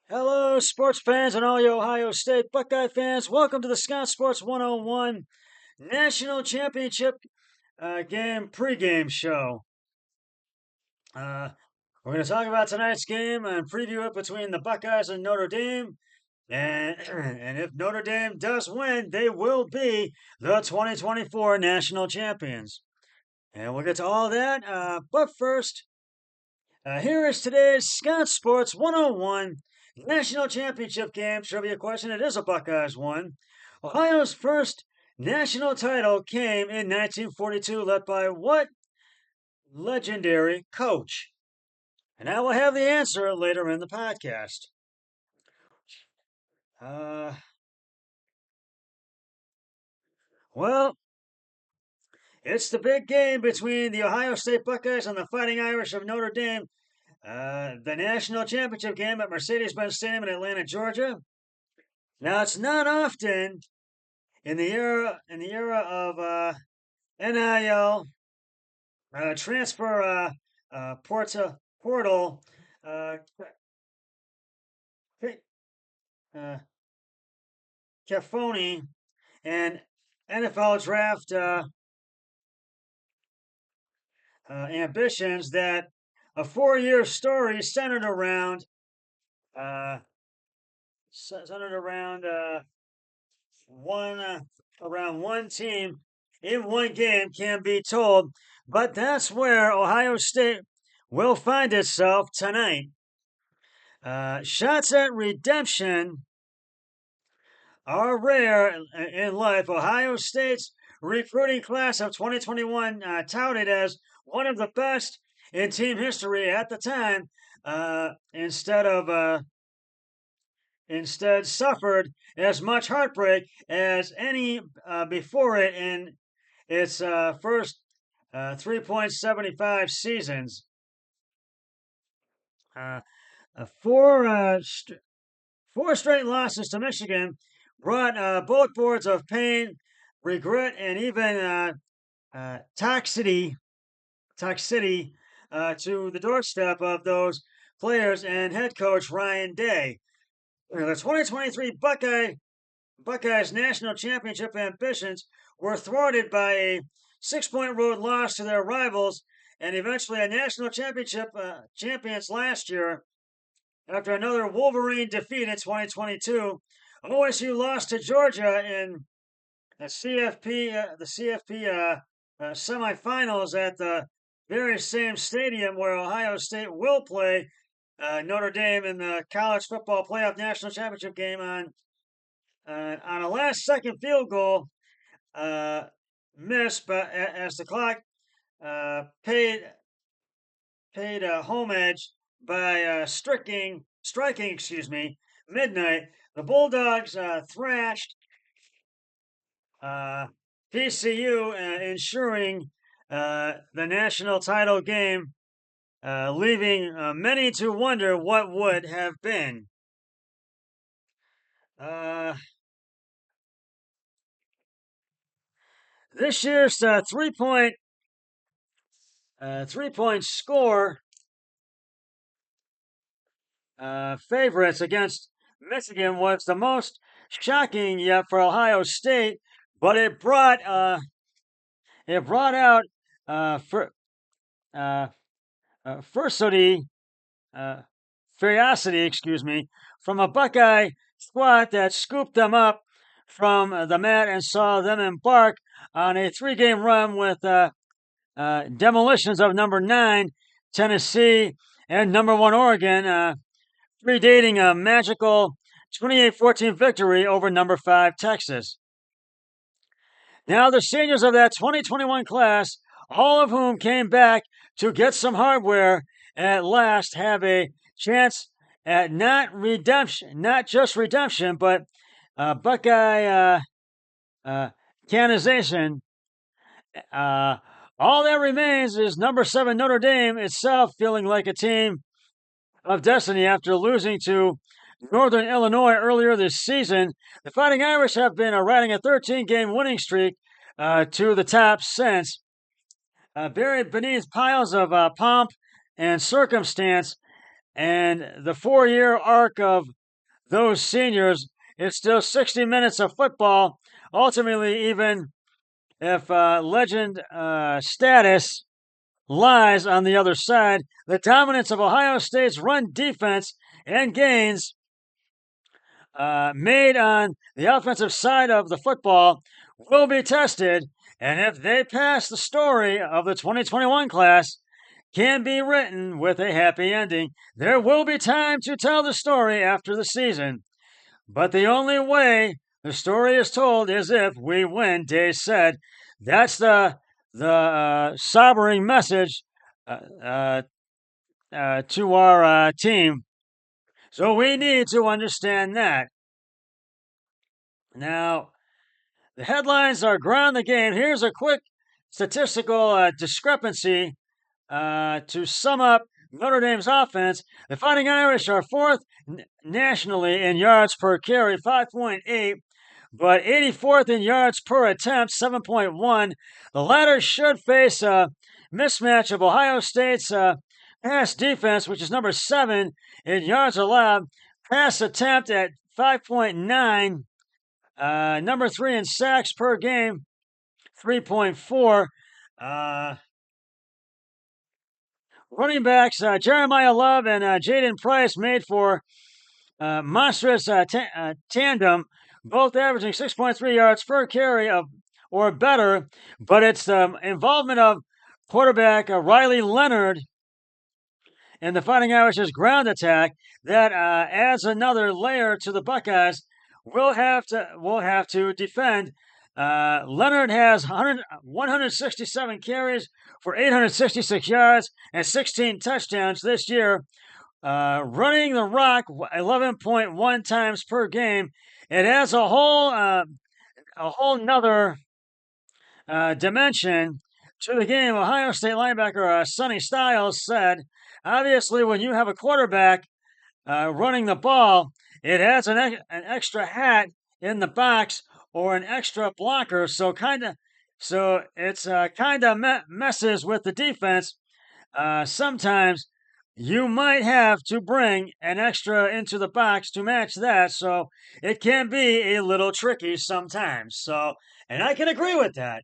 Hello, sports fans and all you Ohio State Buckeye fans. Welcome to the Scott Sports 101 National Championship Game pregame show. We're going to talk about tonight's game and preview it between the Buckeyes and Notre Dame. And if Notre Dame does win, they will be the 2024 national champions. And we'll get to all that. But first, here is today's Scott Sports 101 National Championship Game trivia question. It is a Buckeyes one. Ohio's first national title came in 1942, led by what legendary coach? And I will have the answer later in the podcast. Uh, well, it's the big game between the Ohio State Buckeyes and the Fighting Irish of Notre Dame. The national championship game at Mercedes-Benz Stadium in Atlanta, Georgia. Now, it's not often in the era of NIL transfer portal uh, uh, Cafoni and NFL draft ambitions that a 4-year story uh, centered one around one team in one game can be told, but that's where Ohio State will find itself tonight. Shots at redemption are rare in life. Ohio State's recruiting class of 2021, touted as one of the best in team history at the time, instead suffered as much heartbreak as any before it in its first 3.75 seasons. Uh, four, four straight losses to Michigan brought both boards of pain, regret, and even toxicity to the doorstep of those players and head coach Ryan Day. The 2023 Buckeyes national championship ambitions were thwarted by a 6-point road loss to their rivals and eventually a national championship champions last year after another Wolverine defeat in 2022. OSU lost to Georgia in the CFP semifinals at the very same stadium where Ohio State will play Notre Dame in the college football playoff national championship game on a last-second field goal missed, but as the clock paid homage by striking midnight. The Bulldogs thrashed PCU, ensuring the national title game, leaving many to wonder what would have been. This year's three-point score favorites against Michigan was the most shocking yet for Ohio State, but it brought out ferocity, from a Buckeye squad that scooped them up from the mat and saw them embark on a 3-game run with demolitions of number 9 Tennessee and number 1 Oregon, predating a magical 28-14 victory over number 5 Texas. Now the seniors of that 2021 class, all of whom came back to get some hardware at last, have a chance at not just redemption, but Buckeye canonization. All that remains is number 7 Notre Dame itself feeling like a team of destiny after losing to Northern Illinois earlier this season. The Fighting Irish have been riding a 13-game winning streak to the top since. Buried beneath piles of pomp and circumstance And the 4-year arc of those seniors is still 60 minutes of football. Ultimately, even if legend status lies on the other side, the dominance of Ohio State's run defense and gains made on the offensive side of the football will be tested. And if they pass, the story of the 2021 class can be written with a happy ending. There will be time to tell the story after the season. But the only way the story is told is if we win, Day said. That's the sobering message to our team. So we need to understand that. Now, the headlines are ground the game. Here's a quick statistical discrepancy to sum up Notre Dame's offense. The Fighting Irish are fourth nationally in yards per carry, 5.8, but 84th in yards per attempt, 7.1. The latter should face a mismatch of Ohio State's pass defense, which is number 7 in yards allowed, pass attempt at 5.9, number 3 in sacks per game, 3.4. Running backs, Jeremiah Love and Jaden Price made for monstrous tandem, both averaging 6.3 yards per carry or better, but it's the involvement of quarterback Riley Leonard in the Fighting Irish's ground attack that adds another layer to the Buckeyes. We'll have to defend. Leonard has 167 carries for 866 yards and 16 touchdowns this year. Running the rock 11.1 times per game. It adds a whole nother dimension to the game. Ohio State linebacker Sonny Styles said, obviously, when you have a quarterback running the ball, it adds an extra hat in the box or an extra blocker. So it's kind of messes with the defense. Sometimes you might have to bring an extra into the box to match that. So it can be a little tricky sometimes. So, and I can agree with that.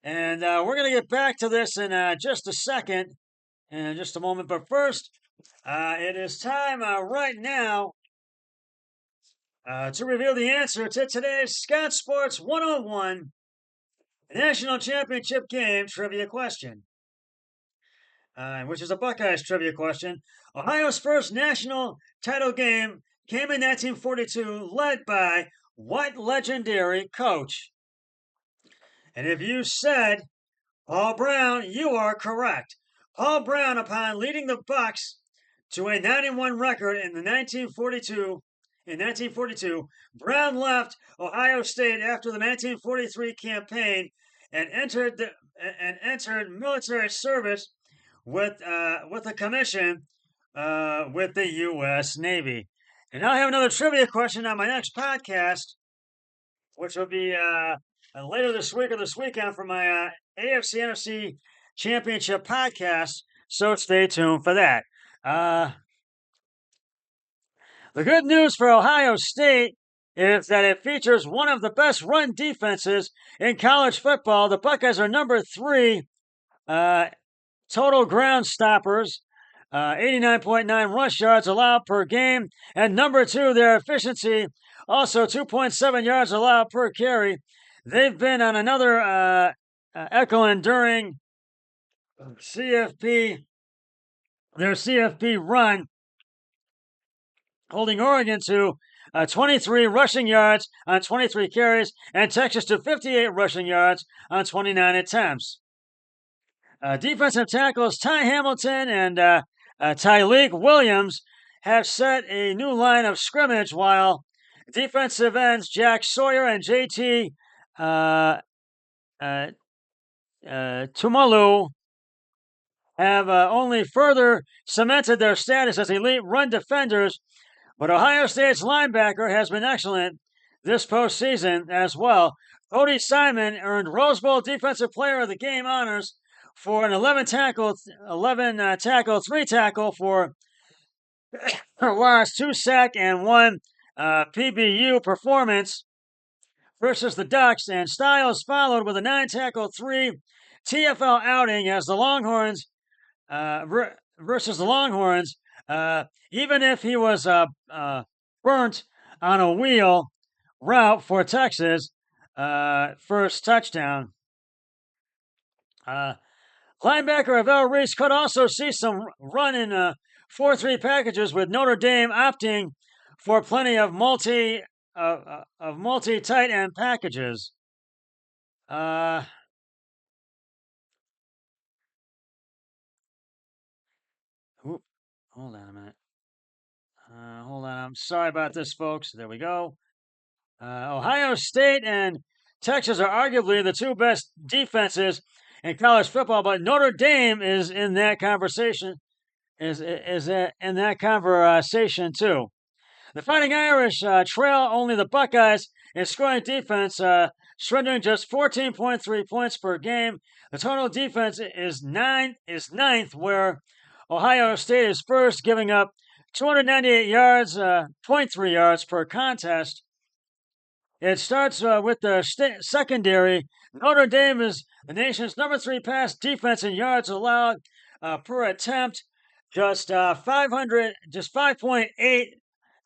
And we're going to get back to this in just a second, in just a moment. But first, it is time right now to reveal the answer to today's Scott Sports 101 National Championship Game trivia question, which is a Buckeyes trivia question. Ohio's first national title game came in 1942, led by what legendary coach? And if you said Paul Brown, you are correct. Paul Brown, upon leading the Bucks to a 9-1 record in 1942, Brown left Ohio State after the 1943 campaign and entered military service with a commission with the U.S. Navy. And I'll have another trivia question on my next podcast, which will be later this week or this weekend for my AFC NFC Championship podcast. So stay tuned for that. The good news for Ohio State is that it features one of the best run defenses in college football. The Buckeyes are number 3 total ground stoppers, 89.9 rush yards allowed per game, and number 2, their efficiency, also 2.7 yards allowed per carry. They've been on another echo-enduring CFP run, holding Oregon to 23 rushing yards on 23 carries, and Texas to 58 rushing yards on 29 attempts. Defensive tackles Ty Hamilton and Tyleik Williams have set a new line of scrimmage, while defensive ends Jack Sawyer and JT Tumalu have only further cemented their status as elite run defenders. But Ohio State's linebacker has been excellent this postseason as well. Cody Simon earned Rose Bowl Defensive Player of the Game honors for an 11 tackle, 3 tackle for lost 2 sack and 1 PBU performance versus the Ducks, and Styles followed with a 9-tackle 3 TFL outing as the Longhorns versus the Longhorns. Even if he was burnt on a wheel route for Texas, first touchdown. Linebacker Avell Reese could also see some run in 4-3 packages, with Notre Dame opting for plenty of multi tight end packages. Hold on a minute. Hold on. I'm sorry about this, folks. There we go. Ohio State and Texas are arguably the two best defenses in college football, but Notre Dame is in that conversation. Is in that conversation too. The Fighting Irish trail only the Buckeyes in scoring defense, surrendering just 14.3 points per game. The total defense is ninth, where Ohio State is first, giving up 298 yards, 0.3 yards per contest. It starts with the secondary. Notre Dame is the nation's number 3 pass defense in yards allowed per attempt. Just 5.8,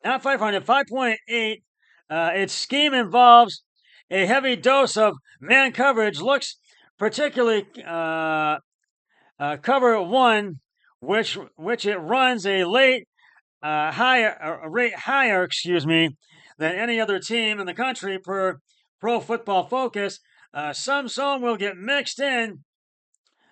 not 500, 5.8. Its scheme involves a heavy dose of man coverage, looks particularly cover one, which it runs a rate higher, than any other team in the country per Pro Football Focus. Some zone will get mixed in,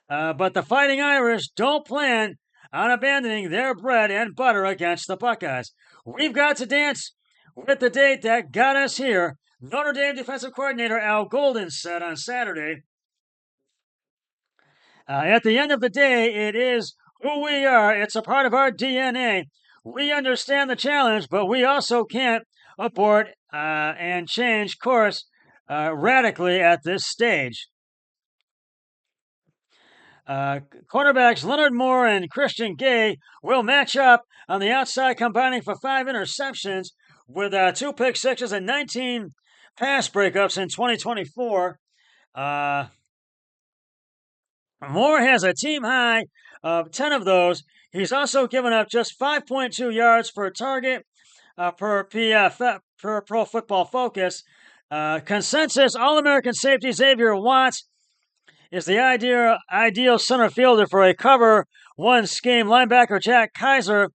but the Fighting Irish don't plan on abandoning their bread and butter against the Buckeyes. We've got to dance with the date that got us here, Notre Dame defensive coordinator Al Golden said on Saturday. At the end of the day, it is who we are. It's a part of our DNA. We understand the challenge, but we also can't abort and change course radically at this stage. Quarterbacks Leonard Moore and Christian Gay will match up on the outside, combining for 5 interceptions with 2 pick sixes and 19 pass breakups in 2024. Moore has a team high of 10 of those. He's also given up just 5.2 yards per target per Pro Football Focus. Consensus All-American safety Xavier Watts is the ideal center fielder for a cover one scheme. Linebacker Jack Kaiser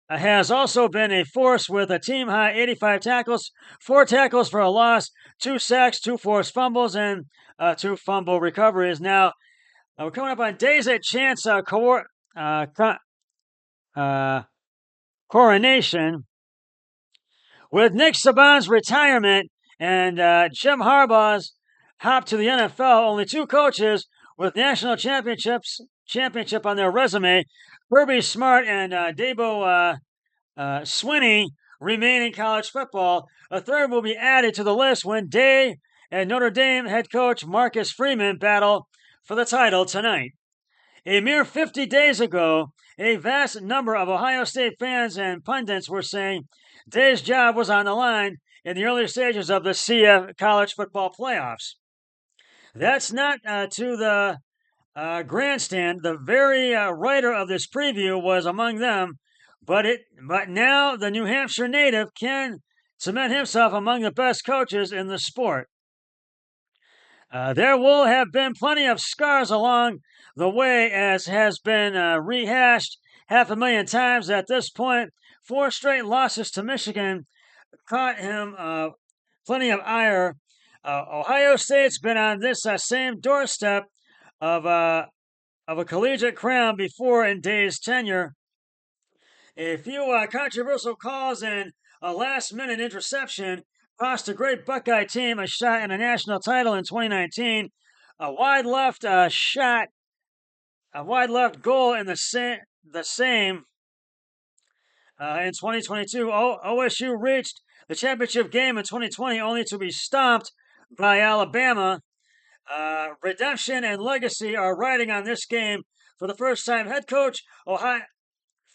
has also been a force with a team high 85 tackles, 4 tackles for a loss, 2 sacks, 2 forced fumbles, and 2 fumble recoveries. Now, we're coming up on days at Chance coronation. With Nick Saban's retirement and Jim Harbaugh's hop to the NFL, only 2 coaches with national championship on their resume, Kirby Smart and Dabo Swinney, remain in college football. A third will be added to the list when Day and Notre Dame head coach Marcus Freeman battle for the title tonight. A mere 50 days ago, a vast number of Ohio State fans and pundits were saying Day's job was on the line in the early stages of the CF college football playoffs. That's not to the grandstand. The very writer of this preview was among them, but now the New Hampshire native can cement himself among the best coaches in the sport. There will have been plenty of scars along the way, as has been rehashed 500,000 times at this point. 4 straight losses to Michigan caught him plenty of ire. Ohio State's been on this same doorstep of a collegiate crown before in Day's tenure. A few controversial calls and a last-minute interception cost a great Buckeye team a shot at a national title in 2019. A wide left goal in the same in 2022. OSU reached the championship game in 2020 only to be stomped by Alabama. Redemption and legacy are riding on this game for the first time. Head coach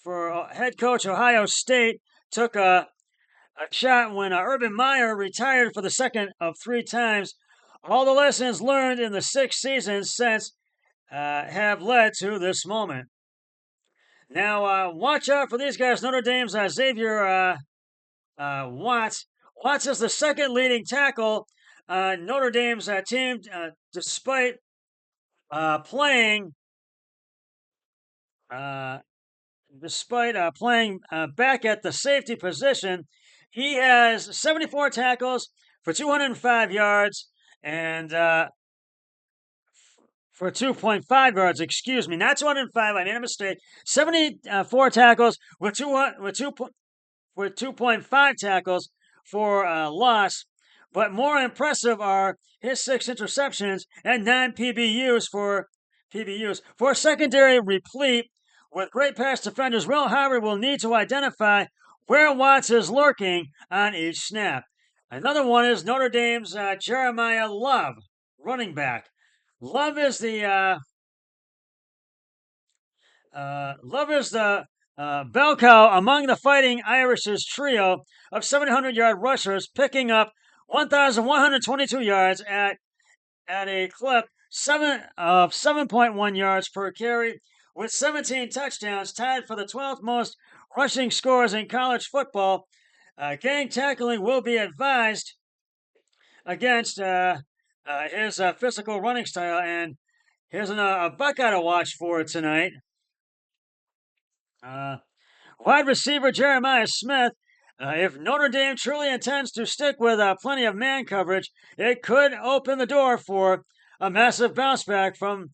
for head coach Ohio State took a shot when Urban Meyer retired for the second of 3 times. All the lessons learned in the 6 seasons since have led to this moment. Now, watch out for these guys. Notre Dame's Xavier Watts. Watts is the second leading tackle on Notre Dame's team, despite playing back at the safety position. He has 74 tackles for 205 yards and for 2.5 yards. Excuse me, not 205. I made a mistake. 74 tackles with 2.5 tackles for loss. But more impressive are his 6 interceptions and 9 PBUs for a secondary replete with great pass defenders. Will Howard will need to identify where Watts is lurking on each snap. Another one is Notre Dame's Jeremiah Love, running back. Love is the bell cow among the Fighting Irish's trio of 700-yard rushers, picking up 1,122 yards at a clip of 7.1 yards per carry, with 17 touchdowns, tied for the 12th most rushing scores in college football. Gang tackling will be advised against his physical running style, and here's a Buckeye to watch for tonight. Wide receiver Jeremiah Smith. If Notre Dame truly intends to stick with plenty of man coverage, it could open the door for a massive bounce back game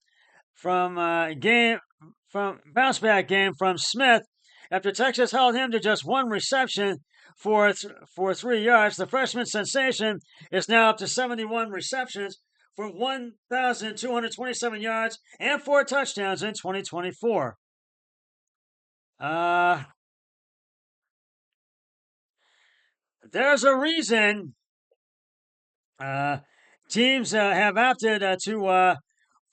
from Smith after Texas held him to just 1 reception for 3 yards. The freshman sensation is now up to 71 receptions for 1,227 yards and 4 touchdowns in 2024. There's a reason teams have opted to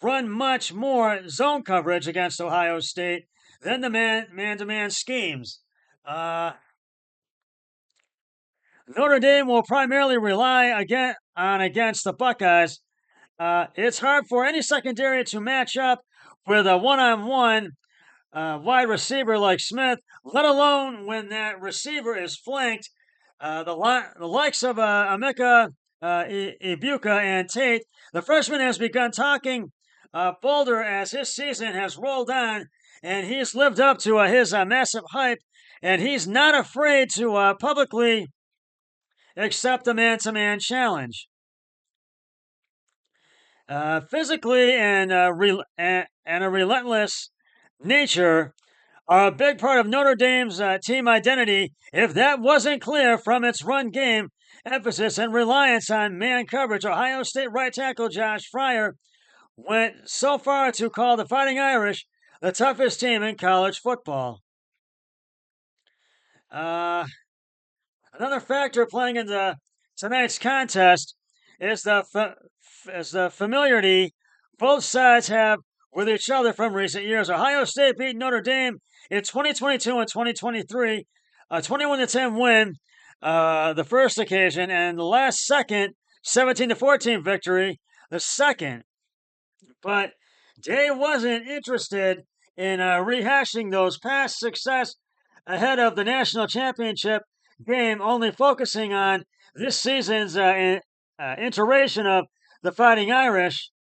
run much more zone coverage against Ohio State than the man-to-man schemes. Notre Dame will primarily rely against the Buckeyes. It's hard for any secondary to match up with a one-on-one wide receiver like Smith, let alone when that receiver is flanked. The likes of Emeka Ibuka and Tate. The freshman has begun talking bolder as his season has rolled on, and he's lived up to his massive hype, and he's not afraid to publicly accept the man-to-man challenge. Physically and a relentless nature are a big part of Notre Dame's team identity. If that wasn't clear from its run game emphasis and reliance on man coverage, Ohio State right tackle Josh Fryer went so far to call the Fighting Irish the toughest team in college football. Another factor playing into tonight's contest is the familiarity both sides have with each other from recent years. Ohio State beat Notre Dame in 2022 and 2023, a 21-10 win the first occasion, and the last second 17-14 victory the second. But Day wasn't interested in rehashing those past success ahead of the national championship game, only focusing on this season's iteration of the Fighting Irish.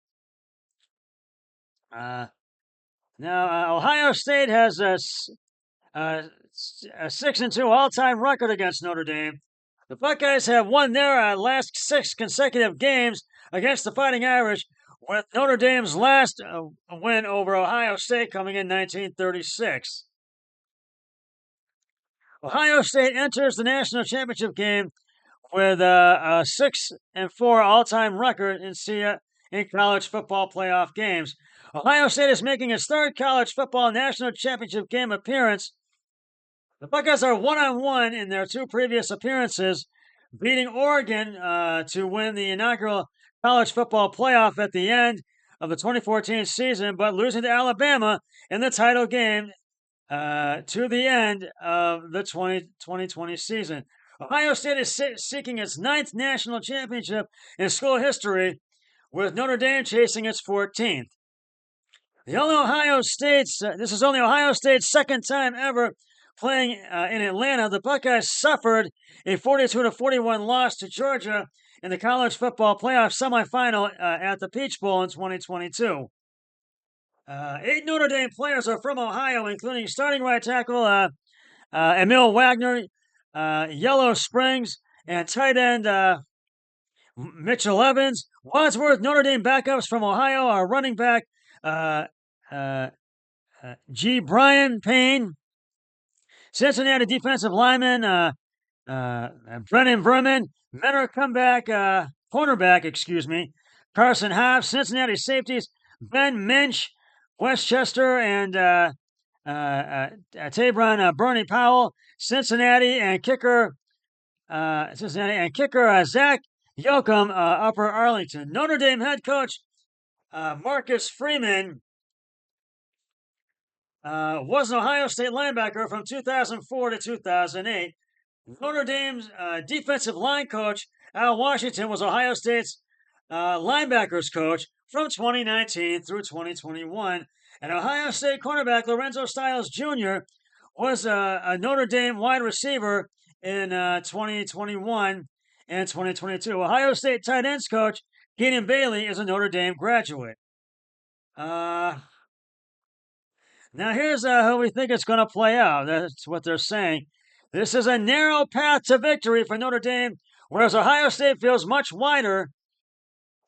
Now, Ohio State has a 6-2 all-time record against Notre Dame. The Buckeyes have won their last 6 consecutive games against the Fighting Irish, with Notre Dame's last win over Ohio State coming in 1936. Ohio State enters the national championship game with a 6-4 all-time record in college football playoff games. Ohio State is making its 3rd college football national championship game appearance. The Buckeyes are 1-1 in their 2 previous appearances, beating Oregon to win the inaugural college football playoff at the end of the 2014 season, but losing to Alabama in the title game to the end of the 2020 season. Ohio State is seeking its 9th national championship in school history, with Notre Dame chasing its 14th. This is only Ohio State's second time ever playing in Atlanta. The Buckeyes suffered a 42-41 loss to Georgia in the college football playoff semifinal at the Peach Bowl in 2022. 8 Notre Dame players are from Ohio, including starting right tackle Emil Wagner, Yellow Springs, and tight end Mitchell Evans. Wadsworth Notre Dame backups from Ohio are running back uh, uh, G. Brian Payne, Cincinnati defensive lineman Brennan Verman, Menor cornerback, Carson Hobbs, Cincinnati safeties Ben Minch, Westchester, and Tabron Bernie Powell, Cincinnati kicker Zach Yoakum, Upper Arlington. Notre Dame head coach Marcus Freeman was an Ohio State linebacker from 2004 to 2008. Notre Dame's defensive line coach Al Washington was Ohio State's linebackers coach from 2019 through 2021. And Ohio State cornerback Lorenzo Styles Jr. was a Notre Dame wide receiver in 2021 and 2022. Ohio State tight ends coach Keenan Bailey is a Notre Dame graduate. Now, here's how we think it's going to play out. That's what they're saying. This is a narrow path to victory for Notre Dame, whereas Ohio State feels much wider.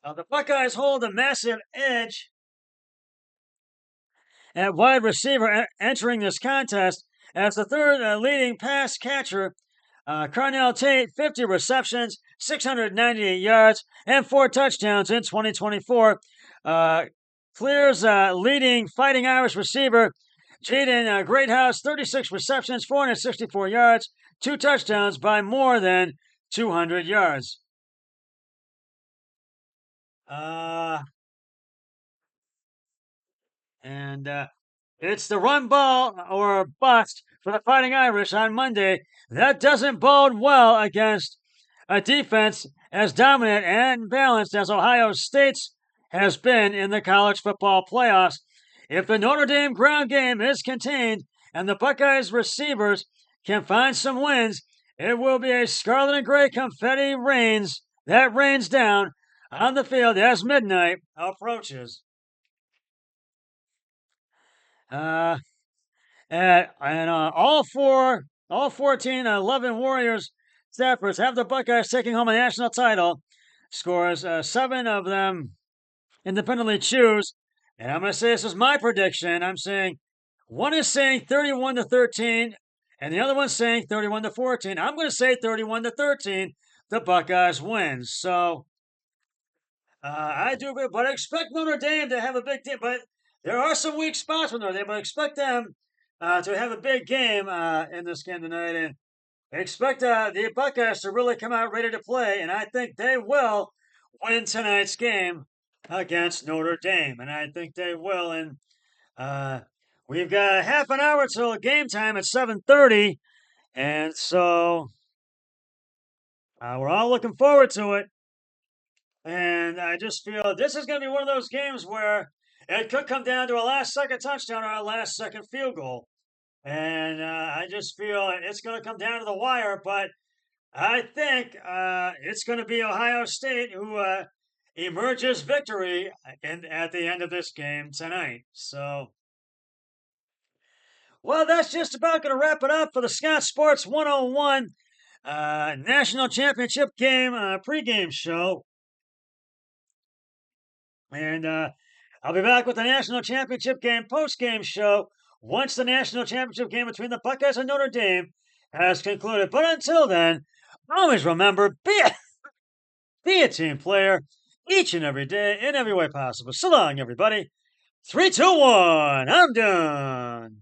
The Buckeyes hold a massive edge at wide receiver entering this contest as the third leading pass catcher. Carnell Tate, 50 receptions, 698 yards, and 4 touchdowns in 2024. Clears leading Fighting Irish receiver Jaden Greathouse, 36 receptions, 464 yards, 2 touchdowns by more than 200 yards. It's the run ball or bust for the Fighting Irish on Monday. That doesn't bode well against a defense as dominant and balanced as Ohio State's has been in the college football playoffs. If the Notre Dame ground game is contained and the Buckeyes receivers can find some wins, it will be a scarlet and gray confetti rains down on the field as midnight approaches. All 14 11 Warriors staffers have the Buckeyes taking home a national title. Scores 7 of them independently choose. And I'm going to say this is my prediction. I'm saying one is saying 31-13, and the other one's saying 31-14. I'm going to say 31-13. The Buckeyes win. So I do, but I expect Notre Dame to have a big team. But there are some weak spots with Notre Dame. But I expect them to have a big game in this game tonight, and expect the Buckeyes to really come out ready to play. And I think they will win tonight's game against Notre Dame, and I think they will. And we've got half an hour till game time at 7:30, and so we're all looking forward to it. And I just feel this is going to be one of those games where it could come down to a last-second touchdown or a last-second field goal. And I just feel it's going to come down to the wire, but I think it's going to be Ohio State who emerges victory at the end of this game tonight. So, well, that's just about going to wrap it up for the Scott Sports 101 National Championship Game pregame show. And I'll be back with the National Championship Game postgame show once the National Championship game between the Buckeyes and Notre Dame has concluded. But until then, always remember, be a team player each and every day in every way possible. So long, everybody. 3, 2, 1. I'm done.